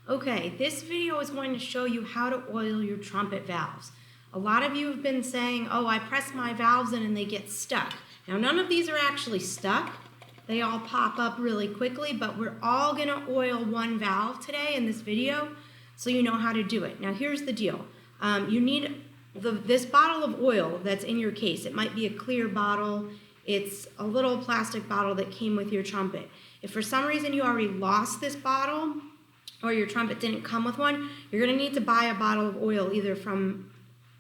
Okay, this video is going to show you how to oil your trumpet valves. A lot of you have been saying, oh, I press my valves in and they get stuck. Now, none of these are actually stuck. They all pop up really quickly, but we're all going to oil one valve today in this video so you know how to do it. Now, here's the deal. You need this bottle of oil that's in your case. It might be a clear bottle. It's a little plastic bottle that came with your trumpet. If for some reason you already lost this bottle, or your trumpet didn't come with one, you're going to need to buy a bottle of oil either from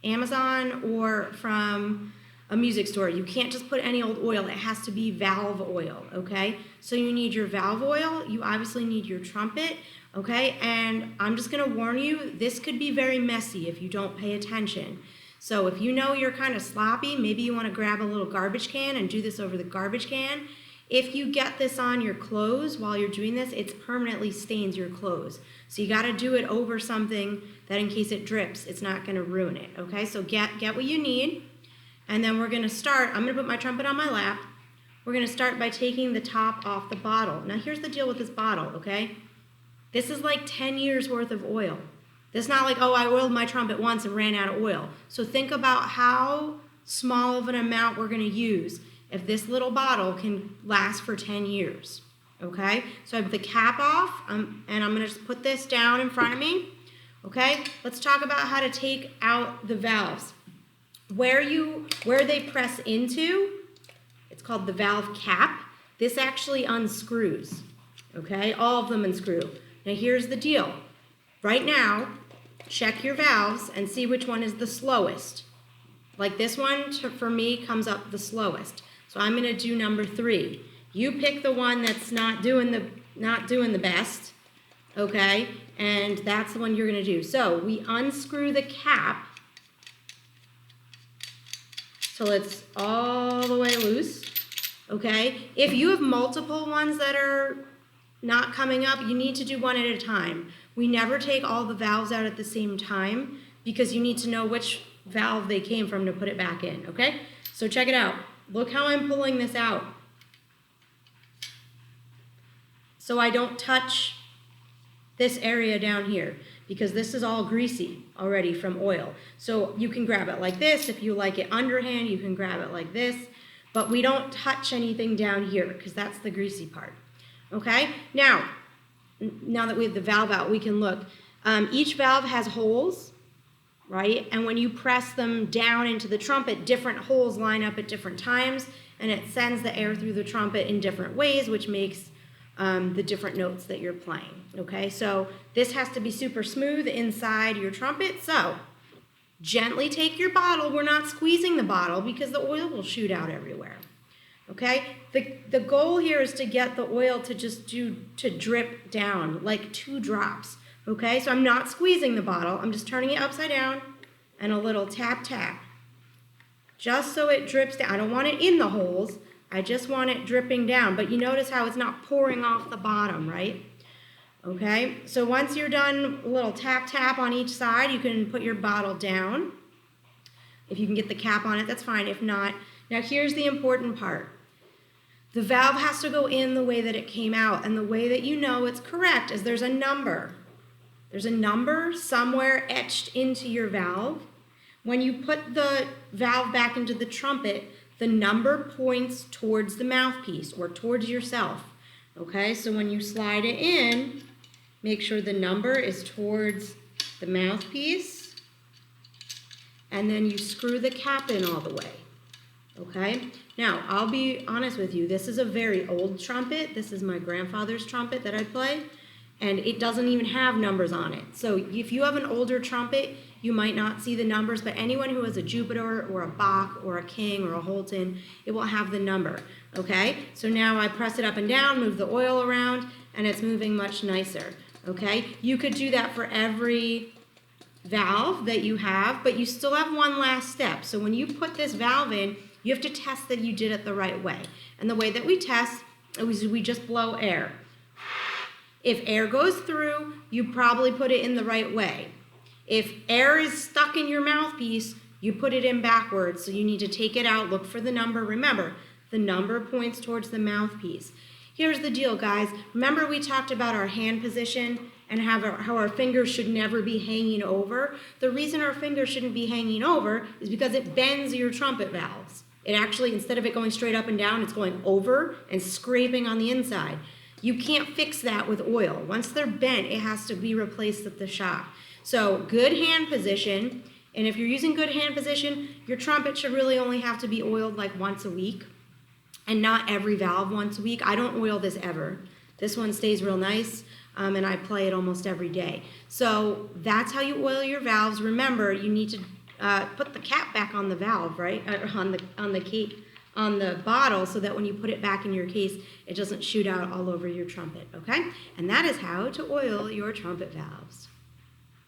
Amazon or from a music store. You can't just put any old oil. It has to be valve oil, okay? So you need your valve oil. You obviously need your trumpet, okay? And I'm just going to warn you, this could be very messy if you don't pay attention. So if you know you're kind of sloppy, maybe you want to grab a little garbage can and do this over the garbage can. If you get this on your clothes while you're doing this, it permanently stains your clothes. So you got to do it over something that in case it drips, it's not going to ruin it, okay? So get what you need, and then we're going to start. I'm going to put my trumpet on my lap. We're going to start by taking the top off the bottle. Now here's the deal with this bottle, okay? This is like 10 years worth of oil. This is not like, oh, I oiled my trumpet once and ran out of oil. So think about how small of an amount we're going to use if this little bottle can last for 10 years, okay? So I have the cap off, and I'm gonna just put this down in front of me, okay? Let's talk about how to take out the valves. Where they press into, it's called the valve cap. This actually unscrews, okay? All of them unscrew. Now here's the deal. Right now, check your valves and see which one is the slowest. Like this one, for me, comes up the slowest. So I'm going to do number 3. You pick the one that's not doing the best, okay? And that's the one you're going to do. So we unscrew the cap till it's all the way loose, okay? If you have multiple ones that are not coming up, you need to do one at a time. We never take all the valves out at the same time because you need to know which valve they came from to put it back in, okay? So check it out. Look how I'm pulling this out. So I don't touch this area down here because this is all greasy already from oil. So you can grab it like this. If you like it underhand, you can grab it like this. But we don't touch anything down here because that's the greasy part. Okay? Now that we have the valve out, we can look. Each valve has holes, right? And when you press them down into the trumpet, different holes line up at different times, and it sends the air through the trumpet in different ways, which makes the different notes that you're playing, okay? So this has to be super smooth inside your trumpet, so gently take your bottle. We're not squeezing the bottle because the oil will shoot out everywhere, okay? The goal here is to get the oil to drip down, like 2 drops. Okay, so I'm not squeezing the bottle. I'm just turning it upside down and a little tap, tap. Just so it drips down. I don't want it in the holes. I just want it dripping down. But you notice how it's not pouring off the bottom, right? Okay, so once you're done, a little tap, tap on each side, you can put your bottle down. If you can get the cap on it, that's fine. If not, now here's the important part. The valve has to go in the way that it came out. And the way that you know it's correct is there's a number. There's a number somewhere etched into your valve. When you put the valve back into the trumpet, the number points towards the mouthpiece or towards yourself. Okay, so when you slide it in, make sure the number is towards the mouthpiece, and then you screw the cap in all the way. Okay, now I'll be honest with you, this is a very old trumpet. This is my grandfather's trumpet that I play. And it doesn't even have numbers on it. So if you have an older trumpet, you might not see the numbers, but anyone who has a Jupiter or a Bach or a King or a Holton, it will have the number, okay? So now I press it up and down, move the oil around, and it's moving much nicer, okay? You could do that for every valve that you have, but you still have one last step. So when you put this valve in, you have to test that you did it the right way. And the way that we test is we just blow air. If air goes through, you probably put it in the right way. If air is stuck in your mouthpiece, you put it in backwards, so you need to take it out, look for the number. Remember, the number points towards the mouthpiece. Here's the deal, guys. Remember we talked about our hand position and how our fingers should never be hanging over. The reason our fingers shouldn't be hanging over is because it bends your trumpet valves. It actually, instead of it going straight up and down, it's going over and scraping on the inside. You can't fix that with oil. Once they're bent, it has to be replaced at the shop. So good hand position, and if you're using good hand position, your trumpet should really only have to be oiled like once a week, and not every valve once a week. I don't oil this ever. This one stays real nice, and I play it almost every day. So that's how you oil your valves. Remember, you need to put the cap back on the valve, right? On the bottle, so that when you put it back in your case, it doesn't shoot out all over your trumpet, okay? And that is how to oil your trumpet valves.